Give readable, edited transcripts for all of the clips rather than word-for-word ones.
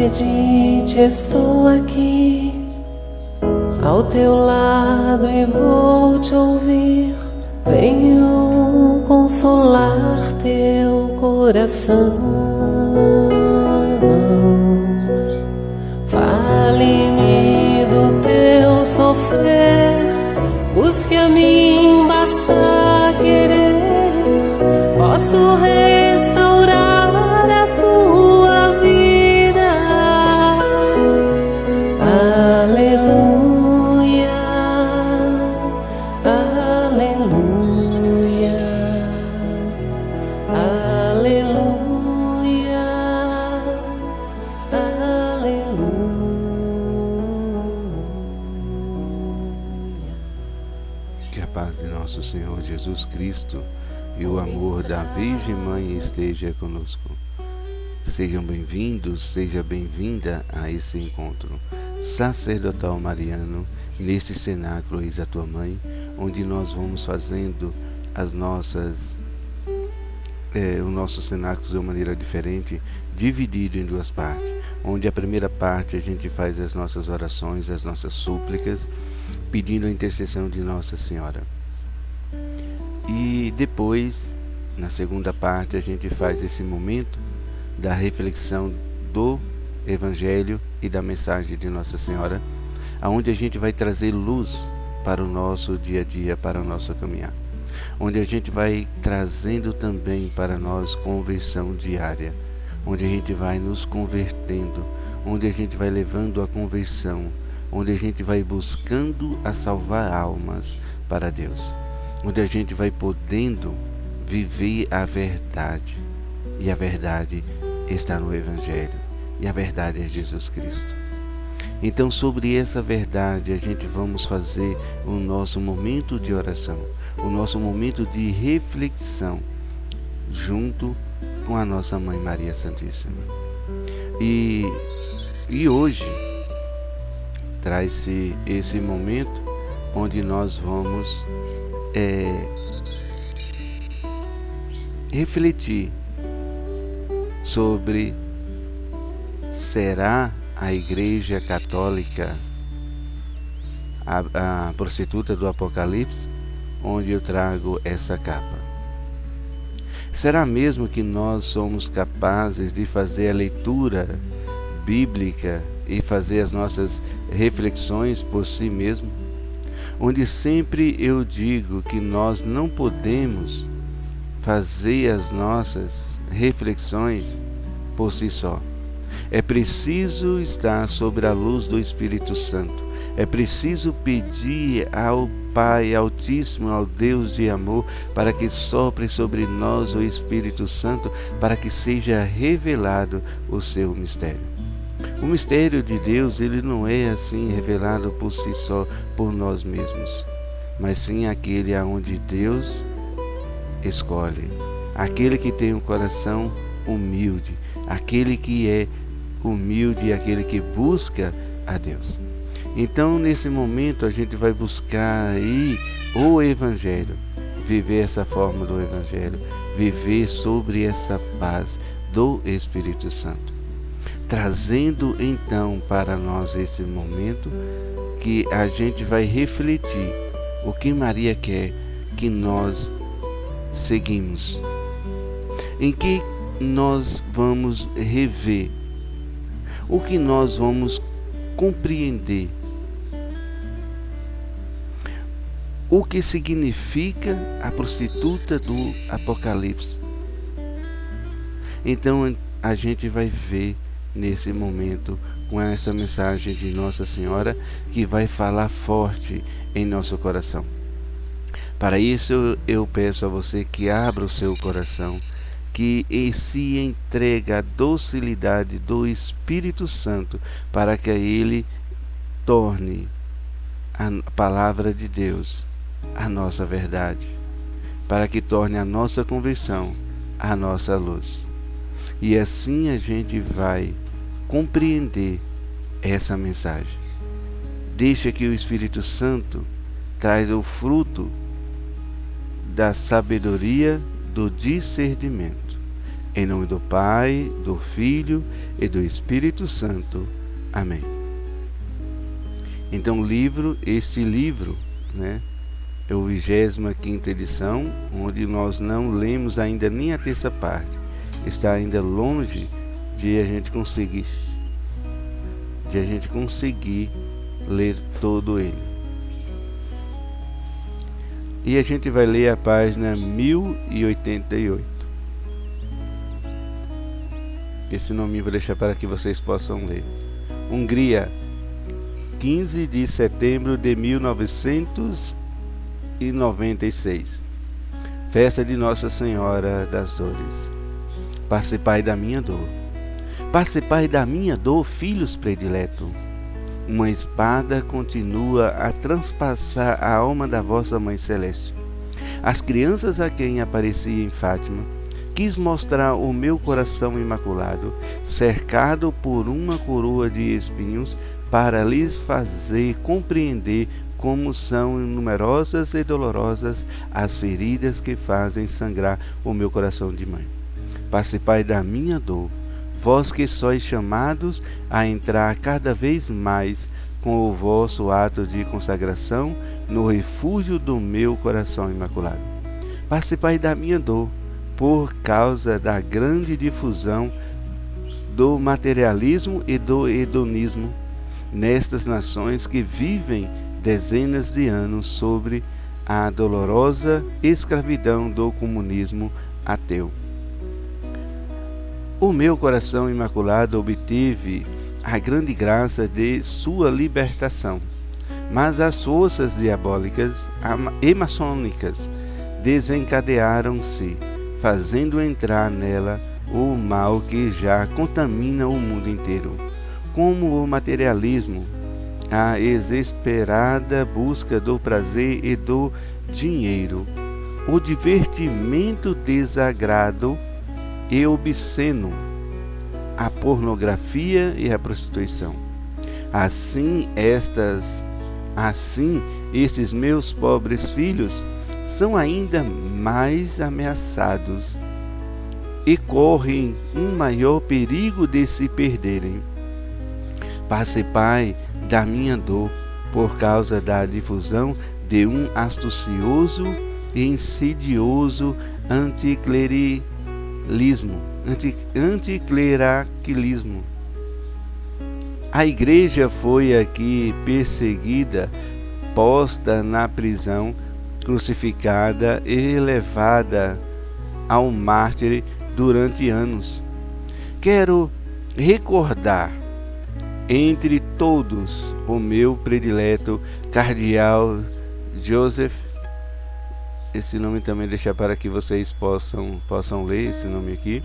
Acredite, estou aqui ao teu lado e vou te ouvir. Venho consolar teu coração. Fale-me do teu sofrer, busque a mim, basta querer. Posso restaurar a tua vida. Aleluia, aleluia, aleluia, aleluia. Que a paz de nosso Senhor Jesus Cristo e o amor da Virgem Mãe esteja conosco. Sejam bem-vindos, seja bem-vinda a esse encontro sacerdotal mariano, neste cenáculo Eis a Tua Mãe, onde nós vamos fazendo os nossos cenáculos de uma maneira diferente, dividido em duas partes, onde a primeira parte a gente faz as nossas orações, as nossas súplicas, pedindo a intercessão de Nossa Senhora. E depois, na segunda parte, a gente faz esse momento da reflexão do Evangelho e da mensagem de Nossa Senhora, onde a gente vai trazer luz para o nosso dia a dia, para o nosso caminhar, onde a gente vai trazendo também para nós conversão diária, onde a gente vai nos convertendo, onde a gente vai levando a conversão, onde a gente vai buscando a salvar almas para Deus, onde a gente vai podendo viver a verdade, e a verdade está no Evangelho, e a verdade é Jesus Cristo. Então, sobre essa verdade, a gente vamos fazer o nosso momento de oração, o nosso momento de reflexão, junto com a nossa Mãe Maria Santíssima. E hoje traz-se esse momento onde nós vamos refletir sobre: será a Igreja Católica a prostituta do Apocalipse, onde eu trago essa capa? Será mesmo que nós somos capazes de fazer a leitura bíblica e fazer as nossas reflexões por si mesmo? Onde sempre eu digo que nós não podemos fazer as nossas reflexões por si só. É preciso estar sob a luz do Espírito Santo. É preciso pedir ao Pai Altíssimo, ao Deus de amor, para que sopre sobre nós o Espírito Santo, para que seja revelado o seu mistério. O mistério de Deus, ele não é assim revelado por si só, por nós mesmos, mas sim aquele aonde Deus escolhe, aquele que tem um coração humilde, aquele que é humilde, aquele que busca a Deus. Então, nesse momento, a gente vai buscar aí o Evangelho, viver essa forma do Evangelho, viver sobre essa paz do Espírito Santo, trazendo então para nós esse momento que a gente vai refletir o que Maria quer que nós seguimos, em que nós vamos rever, o que nós vamos compreender, o que significa a prostituta do Apocalipse. Então a gente vai ver nesse momento com essa mensagem de Nossa Senhora, que vai falar forte em nosso coração. Para isso eu peço a você que abra o seu coração, que se entregue à docilidade do Espírito Santo, para que ele torne a palavra de Deus a nossa verdade, para que torne a nossa conversão a nossa luz. E assim a gente vai compreender essa mensagem. Deixa que o Espírito Santo traz o fruto da sabedoria, do discernimento. Em nome do Pai, do Filho e do Espírito Santo. Amém. Então, este livro, é o 25ª edição, onde nós não lemos ainda nem a terça parte. Está ainda longe de a gente conseguir ler todo ele. E a gente vai ler a página 1088. Esse nome eu vou deixar para que vocês possam ler. Hungria, 15 de setembro de 1996. Festa de Nossa Senhora das Dores. Participai da minha dor. Participai da minha dor, filhos prediletos. Uma espada continua a transpassar a alma da vossa Mãe Celeste. As crianças a quem apareci em Fátima, quis mostrar o meu coração imaculado, cercado por uma coroa de espinhos, para lhes fazer compreender como são numerosas e dolorosas as feridas que fazem sangrar o meu coração de mãe. Participai da minha dor, vós que sois chamados a entrar cada vez mais com o vosso ato de consagração no refúgio do meu coração imaculado. Participai da minha dor, por causa da grande difusão do materialismo e do hedonismo nestas nações que vivem dezenas de anos sobre a dolorosa escravidão do comunismo ateu. O meu coração imaculado obteve a grande graça de sua libertação, mas as forças diabólicas e maçônicas desencadearam-se, fazendo entrar nela o mal que já contamina o mundo inteiro, como o materialismo, a exasperada busca do prazer e do dinheiro, o divertimento desagrado e obsceno, a pornografia e a prostituição. Assim, esses meus pobres filhos são ainda mais ameaçados e correm um maior perigo de se perderem. Participai da minha dor por causa da difusão de um astucioso e insidioso anticlericalismo. A igreja foi aqui perseguida, posta na prisão, crucificada e levada ao mártir durante anos. Quero recordar entre todos o meu predileto cardeal Joseph. Esse nome também deixar para que vocês possam ler esse nome aqui,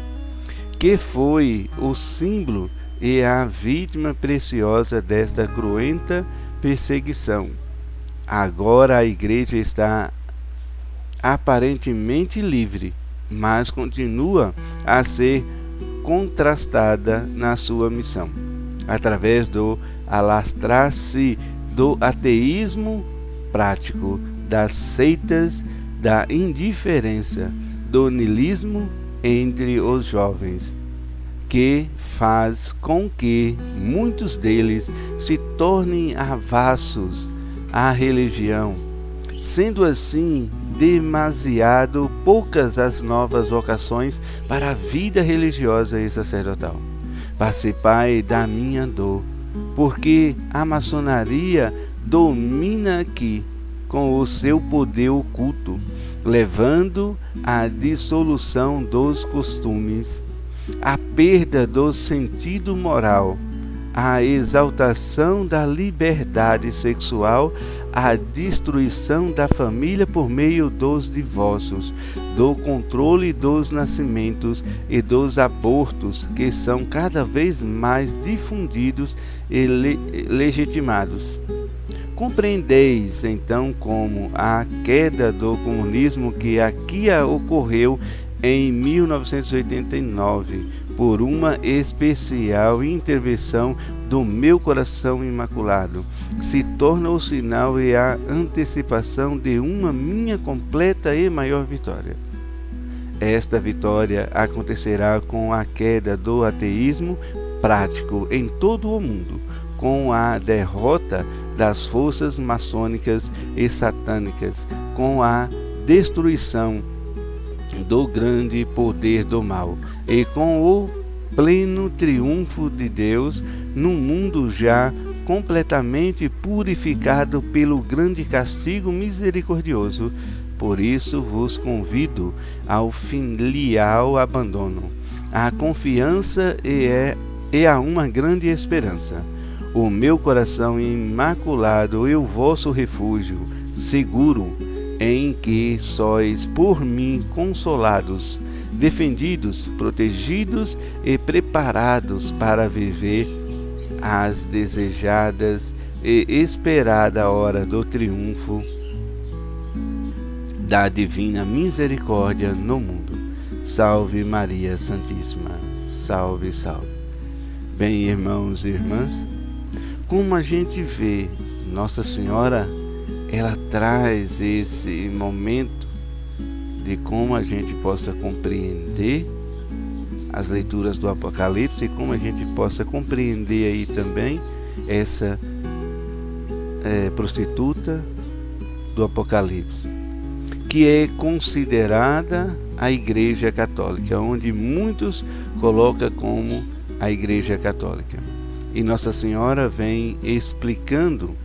que foi o símbolo e a vítima preciosa desta cruenta perseguição. Agora a igreja está aparentemente livre, mas continua a ser contrastada na sua missão, através do alastrar-se do ateísmo prático, das seitas, da indiferença, do niilismo entre os jovens, que faz com que muitos deles se tornem avassos à religião, sendo assim demasiado poucas as novas vocações para a vida religiosa e sacerdotal. Participai da minha dor, porque a maçonaria domina aqui com o seu poder oculto, levando à dissolução dos costumes, à perda do sentido moral, à exaltação da liberdade sexual, à destruição da família por meio dos divórcios, do controle dos nascimentos e dos abortos, que são cada vez mais difundidos e legitimados. Compreendeis, então, como a queda do comunismo que aqui ocorreu em 1989, por uma especial intervenção do meu coração imaculado, se torna o sinal e a antecipação de uma minha completa e maior vitória. esta vitória acontecerá com a queda do ateísmo prático em todo o mundo, com a derrota das forças maçônicas e satânicas, com a destruição do grande poder do mal e com o pleno triunfo de Deus num mundo já completamente purificado pelo grande castigo misericordioso. Por isso vos convido ao filial abandono, à confiança e a uma grande esperança. O meu coração imaculado e o vosso refúgio seguro, em que sois por mim consolados, defendidos, protegidos e preparados para viver as desejadas e esperada hora do triunfo da divina misericórdia no mundo. Salve Maria Santíssima. Salve, salve. Bem, irmãos e irmãs, como a gente vê, Nossa Senhora, ela traz esse momento de como a gente possa compreender as leituras do Apocalipse e como a gente possa compreender aí também essa prostituta do Apocalipse, que é considerada a Igreja Católica, onde muitos colocam como a Igreja Católica. E Nossa Senhora vem explicando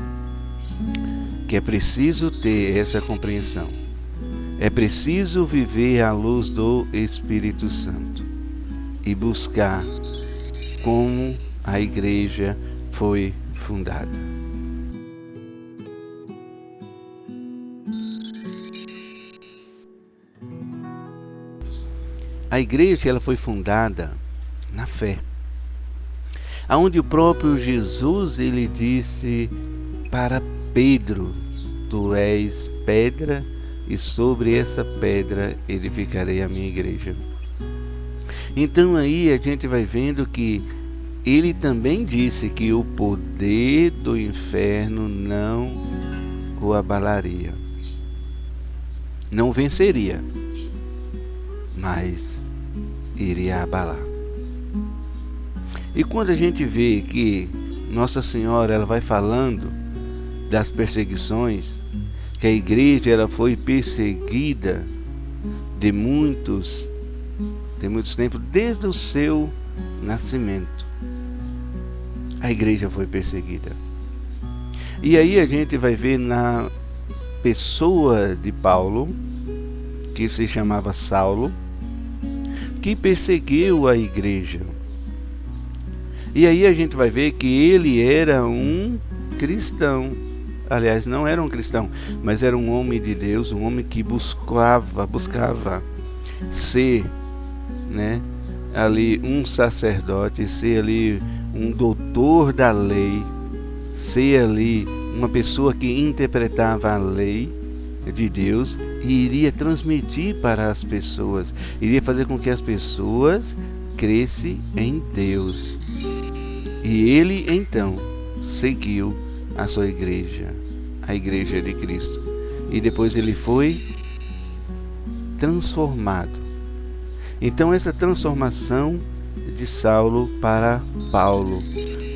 que é preciso ter essa compreensão. É preciso viver à luz do Espírito Santo e buscar como a Igreja foi fundada. A Igreja ela foi fundada na fé, aonde o próprio Jesus ele disse para Pedro: tu és pedra e sobre essa pedra edificarei a minha igreja. Então aí a gente vai vendo que ele também disse que o poder do inferno não o abalaria, não venceria, mas iria abalar. E quando a gente vê que Nossa Senhora ela vai falando das perseguições, que a igreja ela foi perseguida de muitos tempos, desde o seu nascimento. A igreja foi perseguida. E aí a gente vai ver na pessoa de Paulo, que se chamava Saulo, que perseguiu a igreja. E aí a gente vai ver que ele era um cristão. Aliás, não era um cristão, mas era um homem de Deus, um homem que buscava ser, ali um sacerdote, ser ali um doutor da lei, ser ali uma pessoa que interpretava a lei de Deus e iria transmitir para as pessoas, iria fazer com que as pessoas crescem em Deus. E ele então seguiu a sua igreja, a igreja de Cristo, e depois ele foi transformado. Então essa transformação de Saulo para Paulo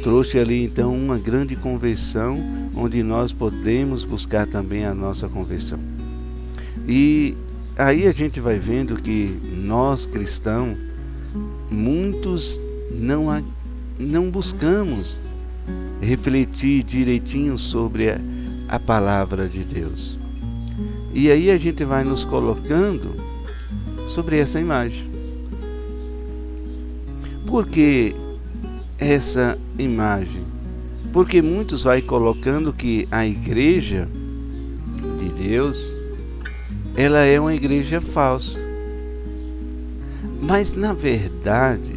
trouxe ali então uma grande conversão, onde nós podemos buscar também a nossa conversão. E aí a gente vai vendo que nós cristãos, muitos não buscamos refletir direitinho sobre a palavra de Deus. E aí a gente vai nos colocando sobre essa imagem. Por que essa imagem? Porque muitos vai colocando que a igreja de Deus, ela é uma igreja falsa. Mas na verdade,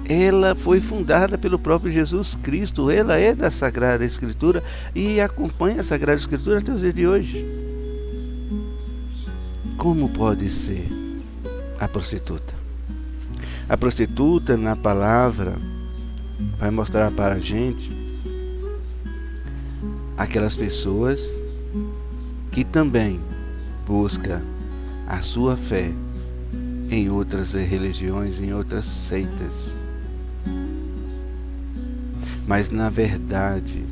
ela foi fundada pelo próprio Jesus Cristo. Ela é da Sagrada Escritura e acompanha a Sagrada Escritura até os dias de hoje. Como pode ser a prostituta? A prostituta, na palavra, vai mostrar para a gente aquelas pessoas que também buscam a sua fé em outras religiões, em outras seitas. Mas na verdade,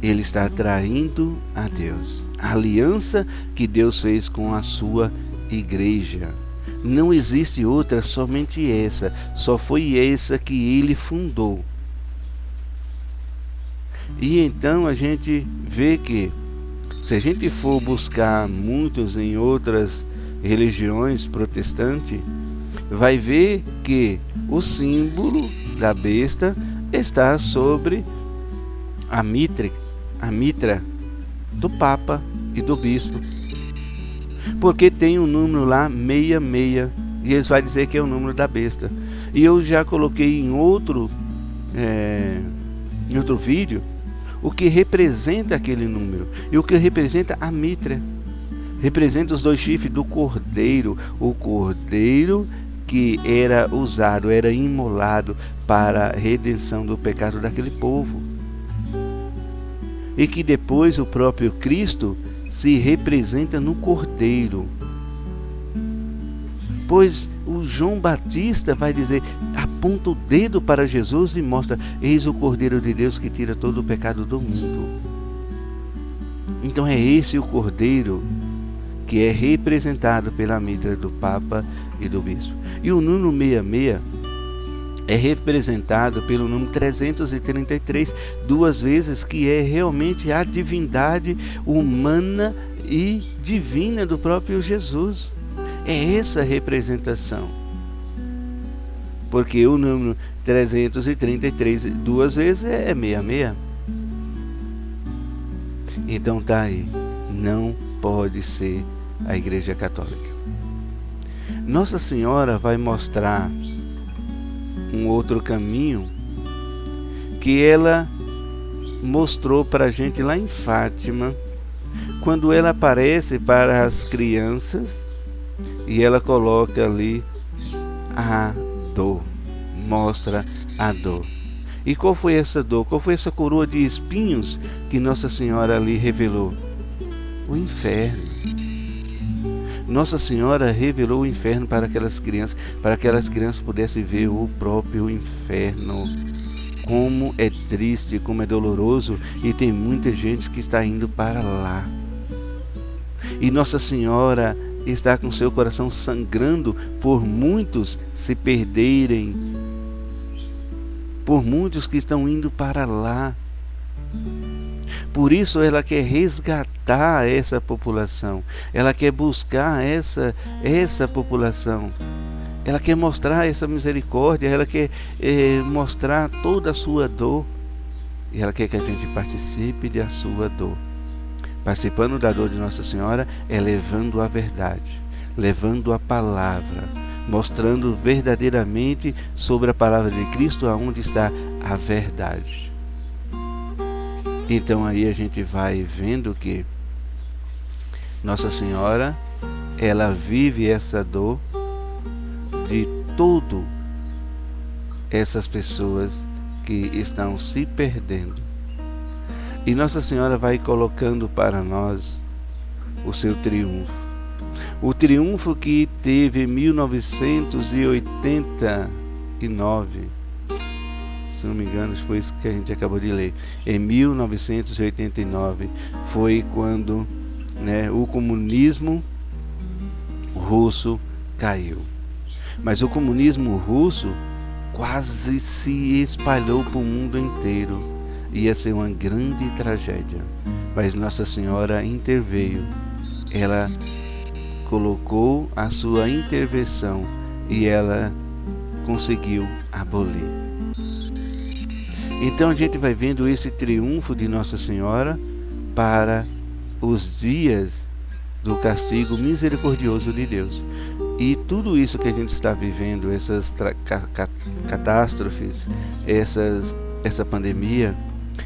ele está atraindo a Deus. A aliança que Deus fez com a sua igreja. Não existe outra, somente essa. Só foi essa que ele fundou. E então a gente vê que, se a gente for buscar muitos em outras religiões protestantes, vai ver que o símbolo da besta está sobre a mitra do Papa e do Bispo, porque tem um número lá 66 e eles vão dizer que é o número da besta. E eu já coloquei em outro vídeo o que representa aquele número e o que representa a mitra. Representa os 2 chifres do cordeiro, o cordeiro que era usado, era imolado para a redenção do pecado daquele povo. E que depois o próprio Cristo se representa no cordeiro. Pois o João Batista vai dizer, aponta o dedo para Jesus e mostra, eis o Cordeiro de Deus que tira todo o pecado do mundo. Então é esse o cordeiro que é representado pela mitra do Papa e do Bispo. E o número 66 é representado pelo número 333, 2 vezes, que é realmente a divindade humana e divina do próprio Jesus. É essa representação. Porque o número 333, 2 vezes, é 66. Então tá aí. Não pode ser a Igreja Católica. Nossa Senhora vai mostrar um outro caminho que ela mostrou para a gente lá em Fátima, quando ela aparece para as crianças e ela coloca ali a dor, mostra a dor. E qual foi essa dor? Qual foi essa coroa de espinhos que Nossa Senhora ali revelou? O inferno. Nossa Senhora revelou o inferno para aquelas crianças pudessem ver o próprio inferno. Como é triste, como é doloroso, e tem muita gente que está indo para lá. E Nossa Senhora está com seu coração sangrando por muitos se perderem, por muitos que estão indo para lá. Por isso ela quer resgatar essa população, ela quer buscar essa população, ela quer mostrar essa misericórdia, ela quer mostrar toda a sua dor, e ela quer que a gente participe da sua dor. Participando da dor de Nossa Senhora é levando a verdade, levando a palavra, mostrando verdadeiramente sobre a palavra de Cristo aonde está a verdade. Então aí a gente vai vendo que Nossa Senhora, ela vive essa dor de todas essas pessoas que estão se perdendo. E Nossa Senhora vai colocando para nós o seu triunfo. O triunfo que teve em 1989. Se não me engano, foi isso que a gente acabou de ler. Em 1989 foi quando o comunismo russo caiu. Mas o comunismo russo quase se espalhou para o mundo inteiro. Ia ser uma grande tragédia. Mas Nossa Senhora interveio. Ela colocou a sua intervenção e ela conseguiu abolir. Então a gente vai vendo esse triunfo de Nossa Senhora para os dias do castigo misericordioso de Deus. E tudo isso que a gente está vivendo, essas catástrofes, essa pandemia,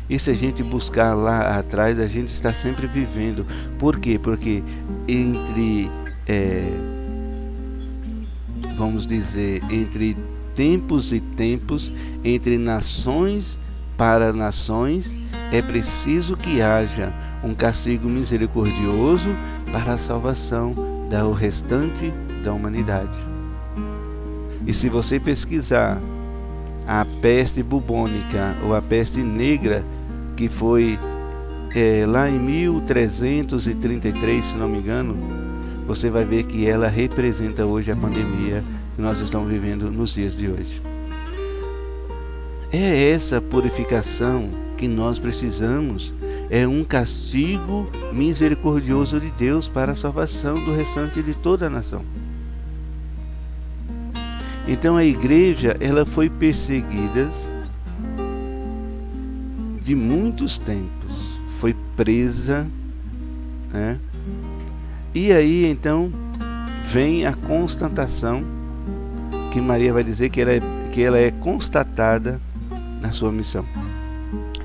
e se a gente buscar lá atrás, a gente está sempre vivendo. Por quê? Porque entre tempos e tempos, entre nações para nações, é preciso que haja um castigo misericordioso para a salvação do restante da humanidade. E se você pesquisar a peste bubônica ou a peste negra, que foi lá em 1333, se não me engano, você vai ver que ela representa hoje a pandemia que nós estamos vivendo nos dias de hoje. É essa purificação que nós precisamos. É um castigo misericordioso de Deus para a salvação do restante de toda a nação. Então a igreja, ela foi perseguida de muitos tempos, foi presa, né? E aí então vem a constatação que Maria vai dizer que ela é constatada na sua missão,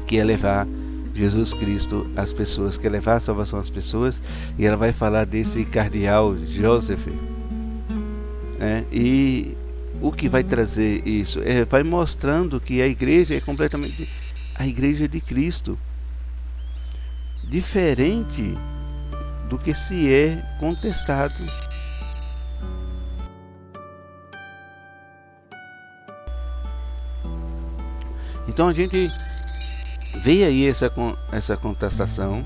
que é levar Jesus Cristo às pessoas, que é levar a salvação às pessoas. E ela vai falar desse cardeal Joseph, e o que vai trazer isso? Vai mostrando que a igreja é completamente a igreja de Cristo, diferente do que se é contestado. Então a gente vê aí essa contestação,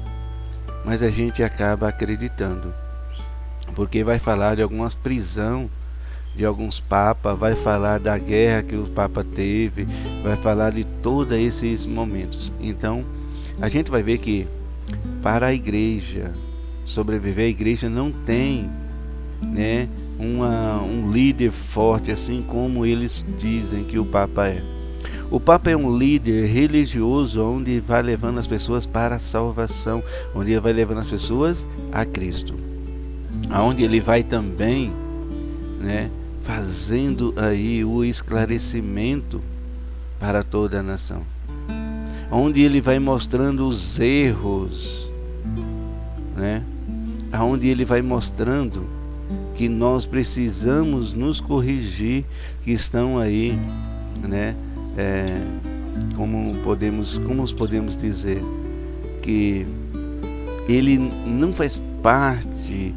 mas a gente acaba acreditando, porque vai falar de algumas prisões de alguns papas, vai falar da guerra que o papa teve, vai falar de todos esses momentos. Então a gente vai ver que para a igreja sobreviver, a igreja não tem, um líder forte, assim como eles dizem que o papa é. O Papa é um líder religioso onde vai levando as pessoas para a salvação, onde ele vai levando as pessoas a Cristo, aonde ele vai também, fazendo aí o esclarecimento para toda a nação, onde ele vai mostrando os erros, aonde ele vai mostrando que nós precisamos nos corrigir, que estão aí, como podemos dizer, que ele não faz parte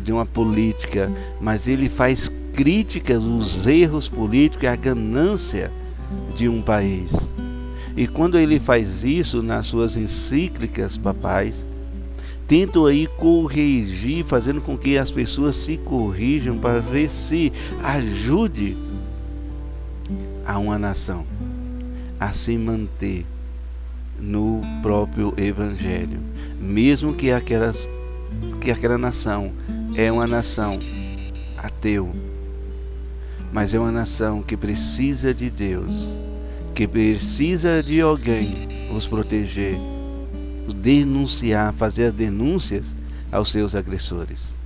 de uma política, mas ele faz críticas dos erros políticos e a ganância de um país. E quando ele faz isso nas suas encíclicas papais, tentam aí corrigir, fazendo com que as pessoas se corrijam para ver se ajude a uma nação a se manter no próprio evangelho, mesmo que aquela nação é uma nação ateu, mas é uma nação que precisa de Deus, que precisa de alguém os proteger, denunciar, fazer as denúncias aos seus agressores.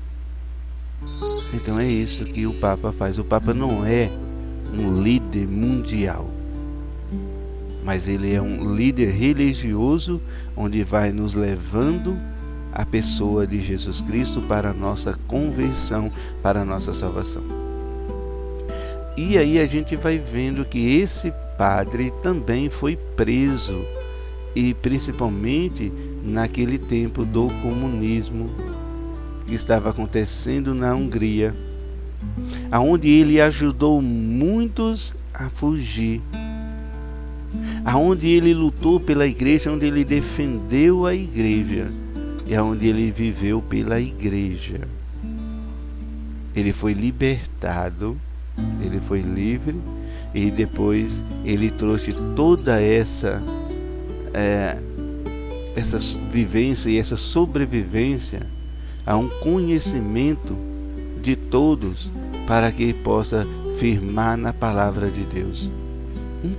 Então é isso que o Papa faz. O Papa não é um líder mundial, mas ele é um líder religioso, onde vai nos levando a pessoa de Jesus Cristo para a nossa conversão, para a nossa salvação. E aí a gente vai vendo que esse padre também foi preso, e principalmente naquele tempo do comunismo que estava acontecendo na Hungria, aonde ele ajudou muitos a fugir, aonde ele lutou pela igreja, onde ele defendeu a igreja e aonde ele viveu pela igreja. Ele foi libertado, ele foi livre, e depois ele trouxe toda essa vivência e essa sobrevivência a um conhecimento de todos, para que possa firmar na palavra de Deus. Um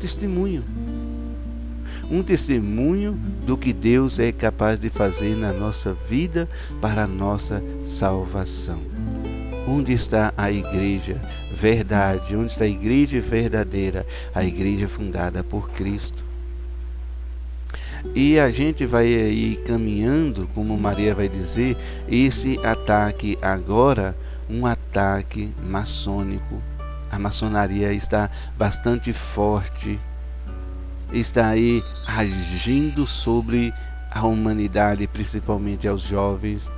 testemunho do que Deus é capaz de fazer na nossa vida para a nossa salvação. Onde está a igreja verdade? Onde está a igreja verdadeira? A igreja fundada por Cristo. E a gente vai aí caminhando, como Maria vai dizer, esse ataque agora, um ataque maçônico. A maçonaria está bastante forte, está aí agindo sobre a humanidade, principalmente aos jovens,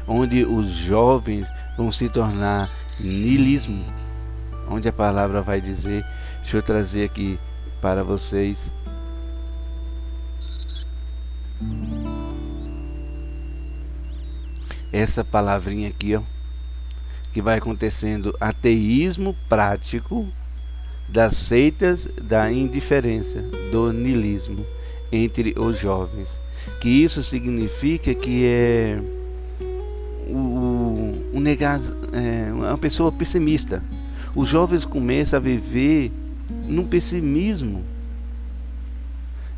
onde os jovens vão se tornar niilismo, onde a palavra vai dizer, deixa eu trazer aqui para vocês, essa palavrinha aqui, ó, que vai acontecendo, ateísmo prático das seitas da indiferença, do niilismo entre os jovens, que isso significa que é uma pessoa pessimista. Os jovens começam a viver num pessimismo,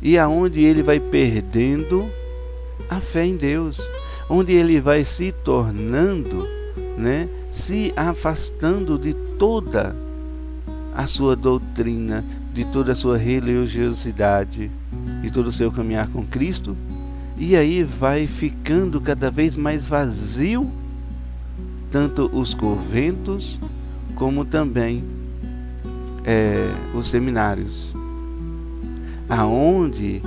e aonde ele vai perdendo a fé em Deus, onde ele vai se tornando, né, se afastando de toda a sua doutrina, de toda a sua religiosidade, de todo o seu caminhar com Cristo, e aí vai ficando cada vez mais vazio, tanto os conventos como também os seminários, aonde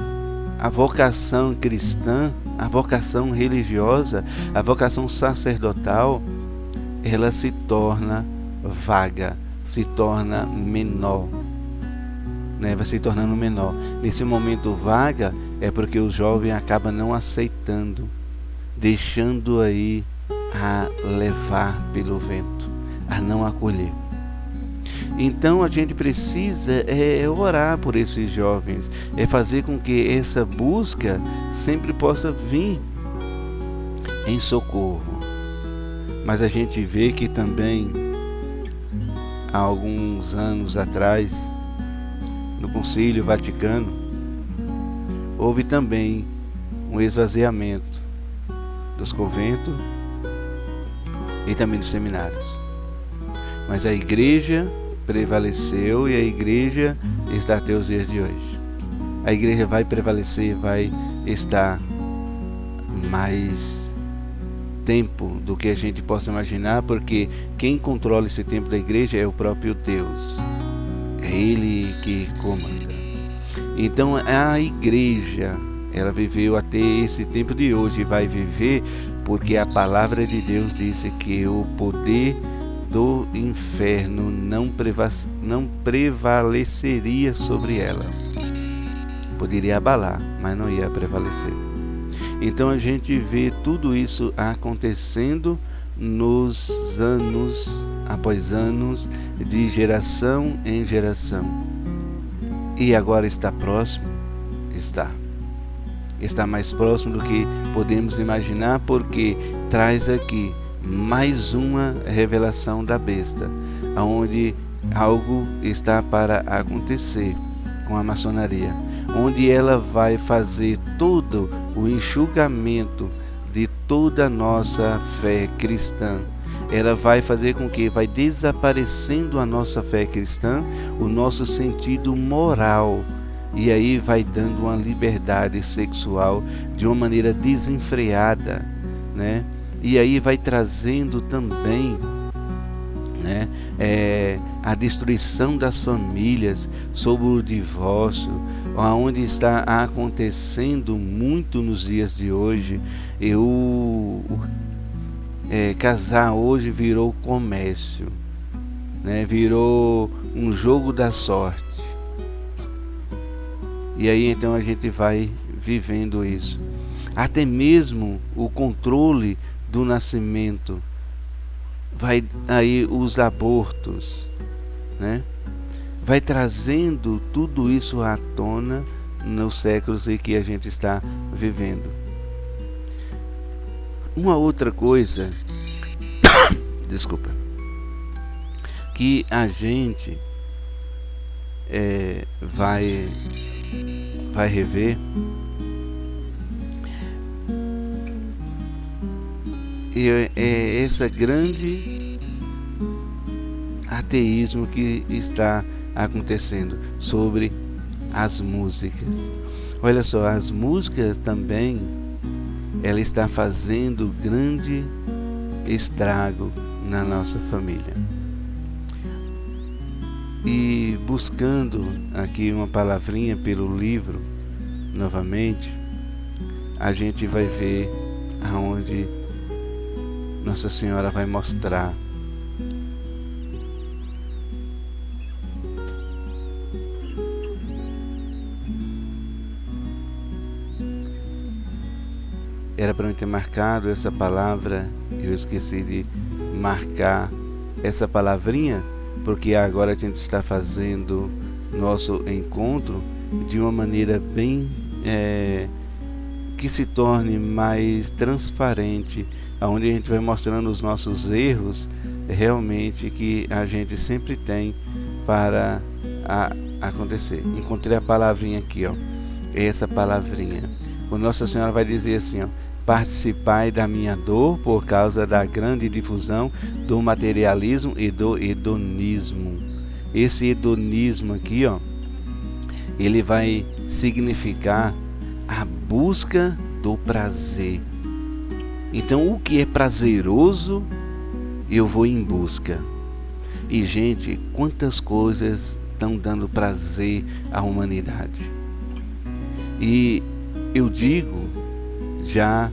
a vocação cristã, a vocação religiosa, a vocação sacerdotal, ela se torna vaga, se torna menor, né? Vai se tornando menor. Nesse momento vaga é porque o jovem acaba não aceitando, deixando aí a levar pelo vento, a não acolher. Então a gente precisa orar por esses jovens, fazer com que essa busca sempre possa vir em socorro. Mas a gente vê que também, há alguns anos atrás, no Concílio Vaticano, houve também um esvaziamento dos conventos e também dos seminários. Mas a igreja prevaleceu e a igreja está até os dias de hoje. A igreja vai prevalecer, vai estar mais tempo do que a gente possa imaginar, porque quem controla esse tempo da igreja é o próprio Deus. É Ele que comanda. Então a igreja, ela viveu até esse tempo de hoje e vai viver porque a palavra de Deus disse que o poder do inferno não prevaleceria sobre ela. Poderia abalar, mas não ia prevalecer. Então a gente vê tudo isso acontecendo nos anos após anos, de geração em geração. E agora está próximo? Está mais próximo do que podemos imaginar, porque traz aqui mais uma revelação da besta, onde algo está para acontecer com a maçonaria, onde ela vai fazer todo o enxugamento de toda a nossa fé cristã. Ela vai fazer com que vai desaparecendo a nossa fé cristã, o nosso sentido moral, e aí vai dando uma liberdade sexual de uma maneira desenfreada, né? E aí vai trazendo também, né, a destruição das famílias, sobre o divórcio, onde está acontecendo muito nos dias de hoje. Casar hoje virou comércio, né? Virou um jogo da sorte. E aí então a gente vai vivendo isso. Até mesmo o controle do nascimento, vai aí os abortos, né? Vai trazendo tudo isso à tona nos séculos em que a gente está vivendo. Uma outra coisa, desculpa, que a gente vai rever, é esse grande ateísmo que está acontecendo sobre as músicas. Olha só, as músicas também, ela está fazendo grande estrago na nossa família. E buscando aqui uma palavrinha pelo livro, novamente, a gente vai ver aonde Nossa Senhora vai mostrar. Era para eu ter marcado essa palavra, eu esqueci de marcar essa palavrinha, porque agora a gente está fazendo nosso encontro de uma maneira bem que se torne mais transparente, onde a gente vai mostrando os nossos erros realmente que a gente sempre tem para acontecer. Encontrei a palavrinha aqui, ó, essa palavrinha. O Nossa Senhora vai dizer assim, ó: participai da minha dor por causa da grande difusão do materialismo e do hedonismo. Esse hedonismo aqui, ó, ele vai significar a busca do prazer. Então, o que é prazeroso, eu vou em busca. E, gente, quantas coisas estão dando prazer à humanidade. E eu digo já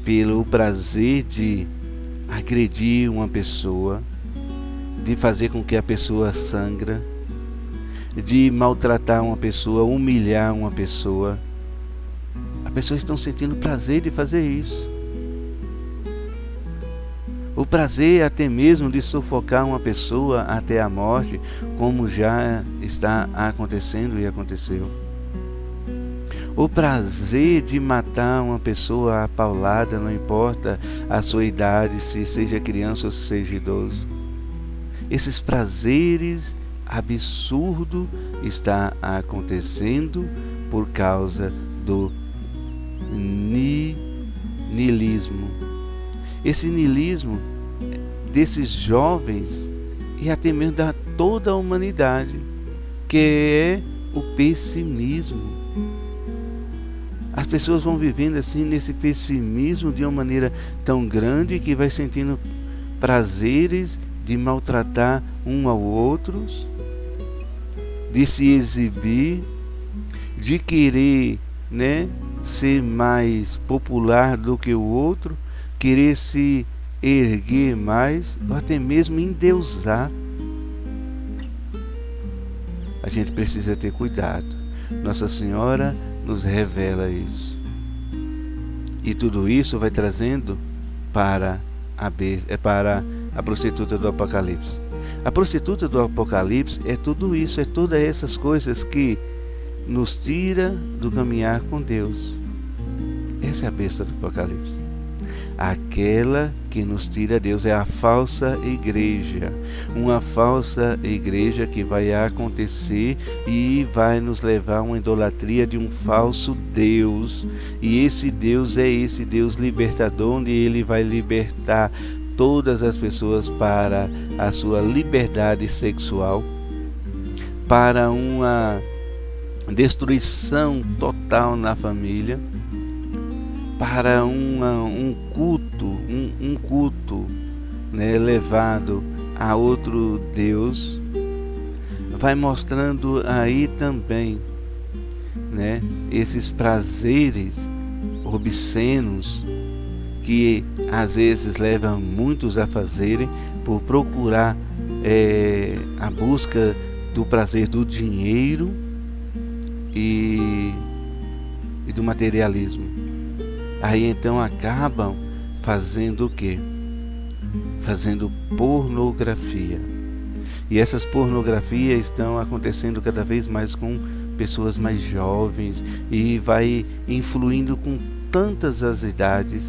pelo prazer de agredir uma pessoa, de fazer com que a pessoa sangra, de maltratar uma pessoa, humilhar uma pessoa. As pessoas estão sentindo prazer de fazer isso. O prazer até mesmo de sufocar uma pessoa até a morte, como já está acontecendo e aconteceu. O prazer de matar uma pessoa a paulada, não importa a sua idade, se seja criança ou se seja idoso. Esses prazeres absurdos está acontecendo por causa do niilismo. Esse niilismo desses jovens e até mesmo da toda a humanidade, que é o pessimismo. As pessoas vão vivendo assim nesse pessimismo de uma maneira tão grande que vai sentindo prazeres de maltratar um ao outro, de se exibir, de querer, ser mais popular do que o outro, querer se erguer mais, ou até mesmo endeusar. A gente precisa ter cuidado. Nossa Senhora nos revela isso. E tudo isso vai trazendo para a prostituta do Apocalipse. A prostituta do Apocalipse é tudo isso, é todas essas coisas que nos tira do caminhar com Deus. Essa é a besta do Apocalipse. Aquela que nos tira Deus é a falsa igreja. Uma falsa igreja que vai acontecer e vai nos levar a uma idolatria de um falso Deus. E esse Deus é esse Deus libertador, onde Ele vai libertar todas as pessoas para a sua liberdade sexual, para uma destruição total na família, para um culto levado a outro Deus. Vai mostrando aí também esses prazeres obscenos que às vezes levam muitos a fazerem por procurar a busca do prazer do dinheiro e do materialismo. Aí então acabam fazendo o quê? Fazendo pornografia. E essas pornografias estão acontecendo cada vez mais com pessoas mais jovens e vai influindo com tantas as idades,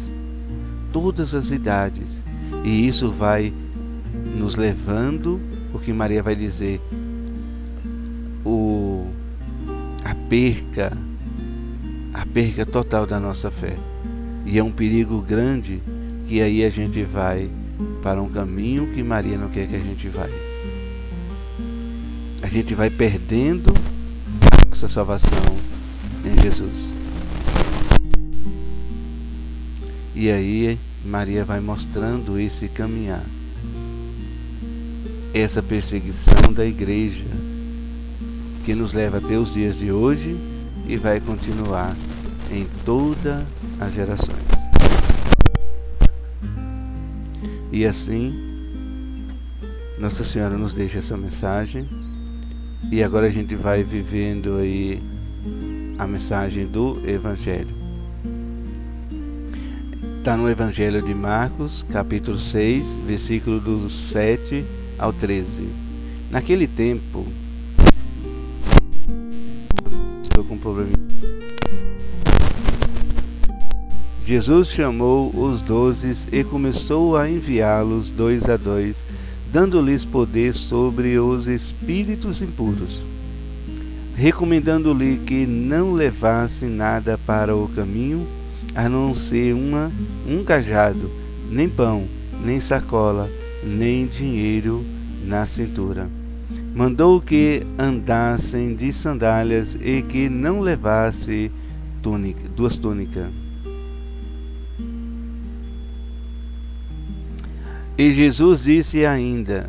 todas as idades. E isso vai nos levando, porque Maria vai dizer, a perca total da nossa fé. E é um perigo grande que aí a gente vai para um caminho que Maria não quer que a gente vá. A gente vai perdendo a nossa salvação em Jesus. E aí Maria vai mostrando esse caminhar, essa perseguição da igreja que nos leva até os dias de hoje e vai continuar em todas as gerações. E assim, Nossa Senhora nos deixa essa mensagem. E agora a gente vai vivendo aí a mensagem do Evangelho. Está no Evangelho de Marcos, capítulo 6, versículo do 7 ao 13. Naquele tempo, estou com um problema. Jesus chamou os 12 e começou a enviá-los 2 a 2, dando-lhes poder sobre os espíritos impuros, recomendando-lhe que não levassem nada para o caminho, a não ser um cajado, nem pão, nem sacola, nem dinheiro na cintura. Mandou que andassem de sandálias e que não levassem duas túnicas. E Jesus disse ainda: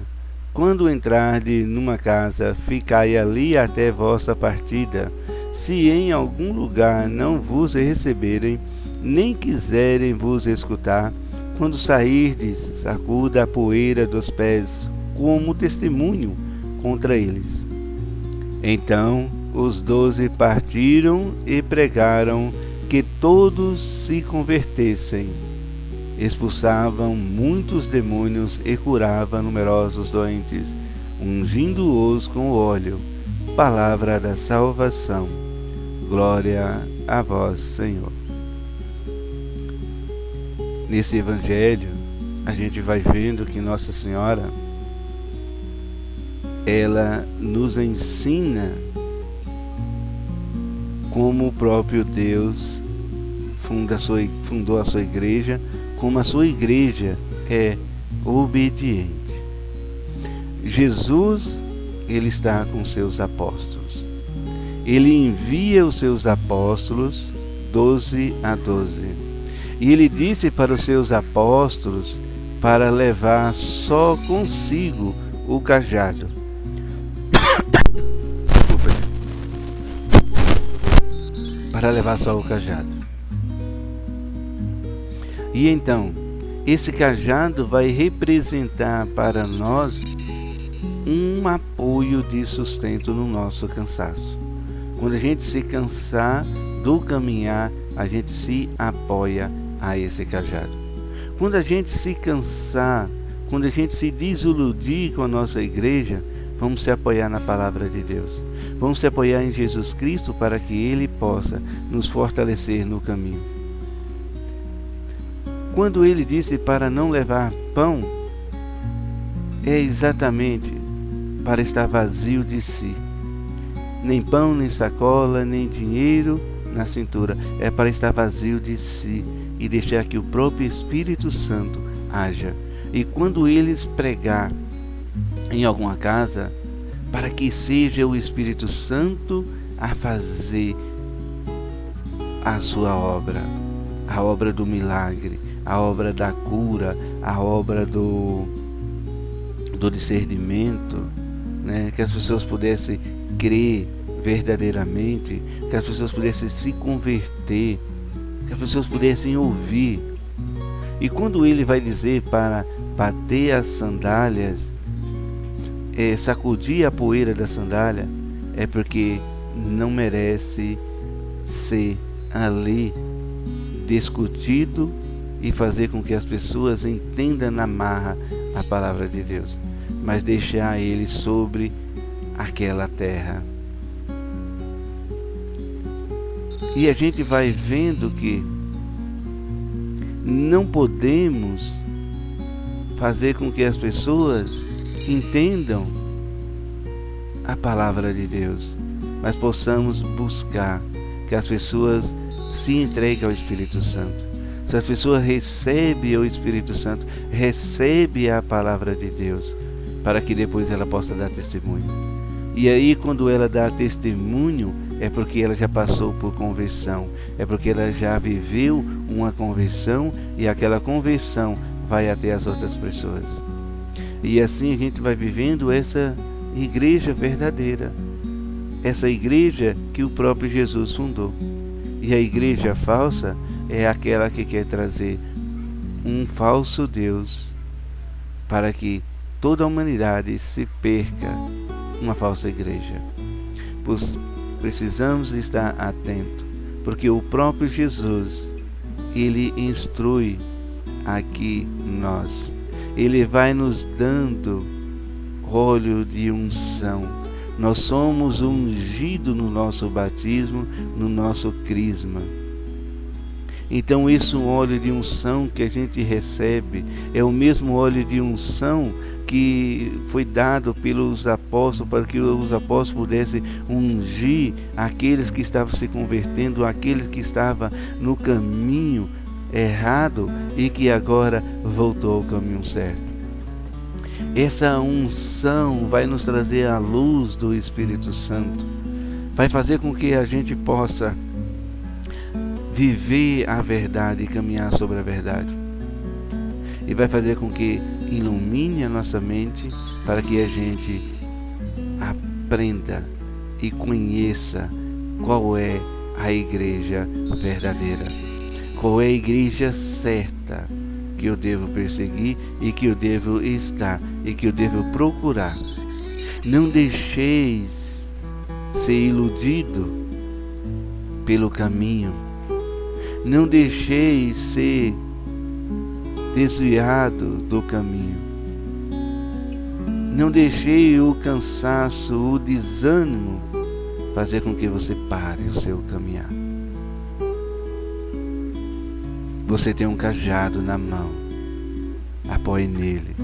quando entrardes numa casa, ficai ali até vossa partida. Se em algum lugar não vos receberem, nem quiserem vos escutar, quando sairdes, sacuda a poeira dos pés, como testemunho contra eles. Então os 12 partiram e pregaram que todos se convertessem. Expulsavam muitos demônios e curavam numerosos doentes, ungindo-os com óleo. Palavra da salvação. Glória a vós, Senhor. Nesse Evangelho, a gente vai vendo que Nossa Senhora, ela nos ensina como o próprio Deus fundou a sua igreja, como a sua igreja é obediente. Jesus, ele está com seus apóstolos. Ele envia os seus apóstolos 12 a 12. E ele disse para os seus apóstolos para levar só consigo o cajado. Para levar só o cajado. E então, esse cajado vai representar para nós um apoio de sustento no nosso cansaço. Quando a gente se cansar do caminhar, a gente se apoia a esse cajado. Quando a gente se cansar, quando a gente se desiludir com a nossa igreja, vamos se apoiar na palavra de Deus. Vamos se apoiar em Jesus Cristo para que Ele possa nos fortalecer no caminho. Quando Ele disse para não levar pão, é exatamente para estar vazio de si. Nem pão, nem sacola, nem dinheiro na cintura. É para estar vazio de si e deixar que o próprio Espírito Santo haja. E quando eles pregar em alguma casa, para que seja o Espírito Santo a fazer a sua obra, a obra do milagre, a obra da cura, a obra do discernimento, né? Que as pessoas pudessem crer verdadeiramente, que as pessoas pudessem se converter, que as pessoas pudessem ouvir. E quando ele vai dizer para bater as sandálias, sacudir a poeira da sandália, é porque não merece ser ali discutido e fazer com que as pessoas entendam na marra a palavra de Deus, mas deixar ele sobre aquela terra. E a gente vai vendo que não podemos fazer com que as pessoas entendam a palavra de Deus, mas possamos buscar que as pessoas se entreguem ao Espírito Santo. Se as pessoas recebem o Espírito Santo, recebem a palavra de Deus, para que depois ela possa dar testemunho. E aí, quando ela dá testemunho, é porque ela já passou por conversão, é porque ela já viveu uma conversão e aquela conversão vai até as outras pessoas. E assim a gente vai vivendo essa igreja verdadeira, essa igreja que o próprio Jesus fundou. E a igreja falsa é aquela que quer trazer um falso Deus para que toda a humanidade se perca uma falsa igreja. Pois precisamos estar atentos, porque o próprio Jesus, ele instrui aqui nós. Ele vai nos dando óleo de unção. Nós somos ungidos no nosso batismo, no nosso crisma. Então esse óleo de unção que a gente recebe é o mesmo óleo de unção que foi dado pelos apóstolos, para que os apóstolos pudessem ungir aqueles que estavam se convertendo, aqueles que estavam no caminho errado e que agora voltou ao caminho certo. Essa unção vai nos trazer a luz do Espírito Santo, vai fazer com que a gente possa viver a verdade e caminhar sobre a verdade, e vai fazer com que ilumine a nossa mente para que a gente aprenda e conheça qual é a igreja verdadeira, qual é a igreja certa que eu devo perseguir e que eu devo estar e que eu devo procurar. Não deixeis ser iludido pelo caminho, não deixeis ser desviado do caminho, não deixei o cansaço, o desânimo fazer com que você pare o seu caminhar. Você tem um cajado na mão, apoie nele.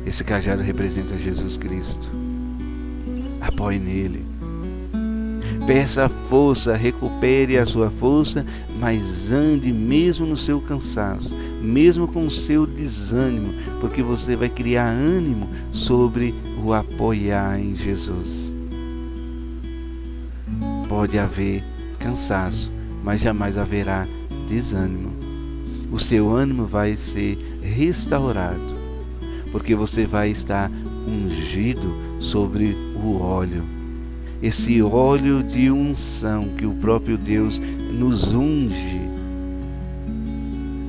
Esse cajado representa Jesus Cristo. Apoie nele. Peça força, recupere a sua força, mas ande mesmo no seu cansaço, mesmo com o seu desânimo, porque você vai criar ânimo sobre o apoiar em Jesus. Pode haver cansaço, mas jamais haverá desânimo. O seu ânimo vai ser restaurado, porque você vai estar ungido sobre o óleo. Esse óleo de unção que o próprio Deus nos unge,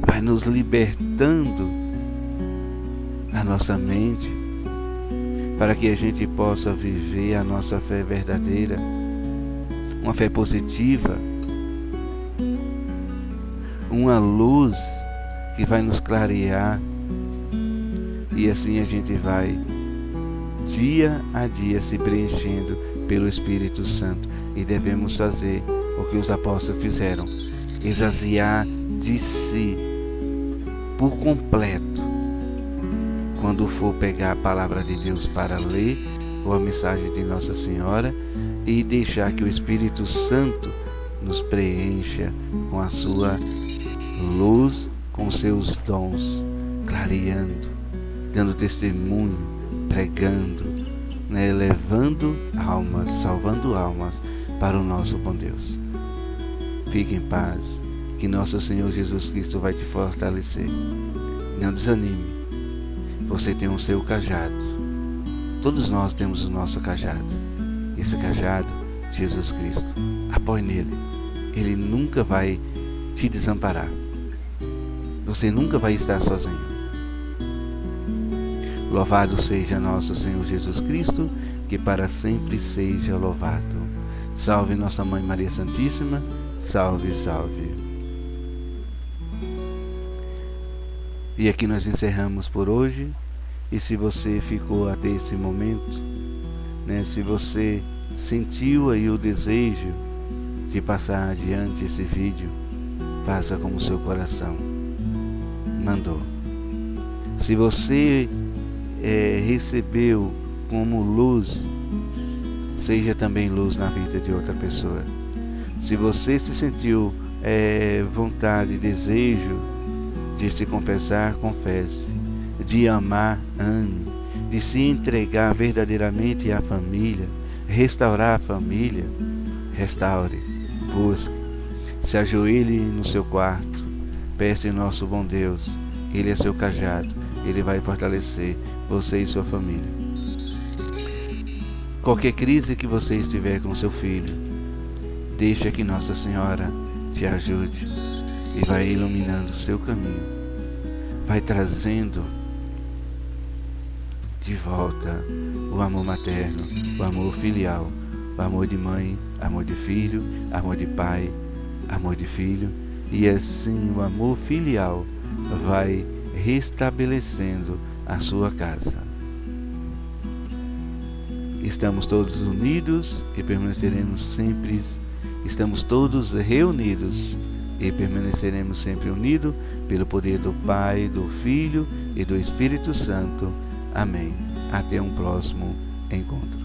vai nos libertando a nossa mente, para que a gente possa viver a nossa fé verdadeira, uma fé positiva, uma luz que vai nos clarear, e assim a gente vai dia a dia se preenchendo pelo Espírito Santo. E devemos fazer o que os apóstolos fizeram, esvaziar de si por completo quando for pegar a palavra de Deus para ler, ou a mensagem de Nossa Senhora, e deixar que o Espírito Santo nos preencha com a sua luz, com seus dons, clareando, dando testemunho, pregando, levando almas, salvando almas para o nosso bom Deus. Fique em paz, que nosso Senhor Jesus Cristo vai te fortalecer. Não desanime, você tem o seu cajado. Todos nós temos o nosso cajado. Esse cajado, Jesus Cristo. Apoie nele. Ele nunca vai te desamparar. Você nunca vai estar sozinho. Louvado seja nosso Senhor Jesus Cristo, que para sempre seja louvado. Salve nossa Mãe Maria Santíssima, salve, salve. E aqui nós encerramos por hoje. E se você ficou até esse momento, se você sentiu aí o desejo de passar adiante esse vídeo, faça como o seu coração mandou. Se você recebeu como luz, seja também luz na vida de outra pessoa. Se você se sentiu vontade, desejo de se confessar, confesse. De amar, ame. De se entregar verdadeiramente à família, restaurar a família, restaure, busque. Se ajoelhe no seu quarto, peça em nosso bom Deus. Ele é seu cajado, Ele vai fortalecer você e sua família. Qualquer crise que você estiver com seu filho, deixa que Nossa Senhora te ajude e vai iluminando o seu caminho, vai trazendo de volta o amor materno, o amor filial, o amor de mãe, amor de filho, amor de pai, amor de filho, e assim o amor filial vai restabelecendo a sua casa. Estamos todos unidos e permaneceremos sempre, estamos todos reunidos e permaneceremos sempre unidos pelo poder do Pai, do Filho e do Espírito Santo. Amém. Até um próximo encontro.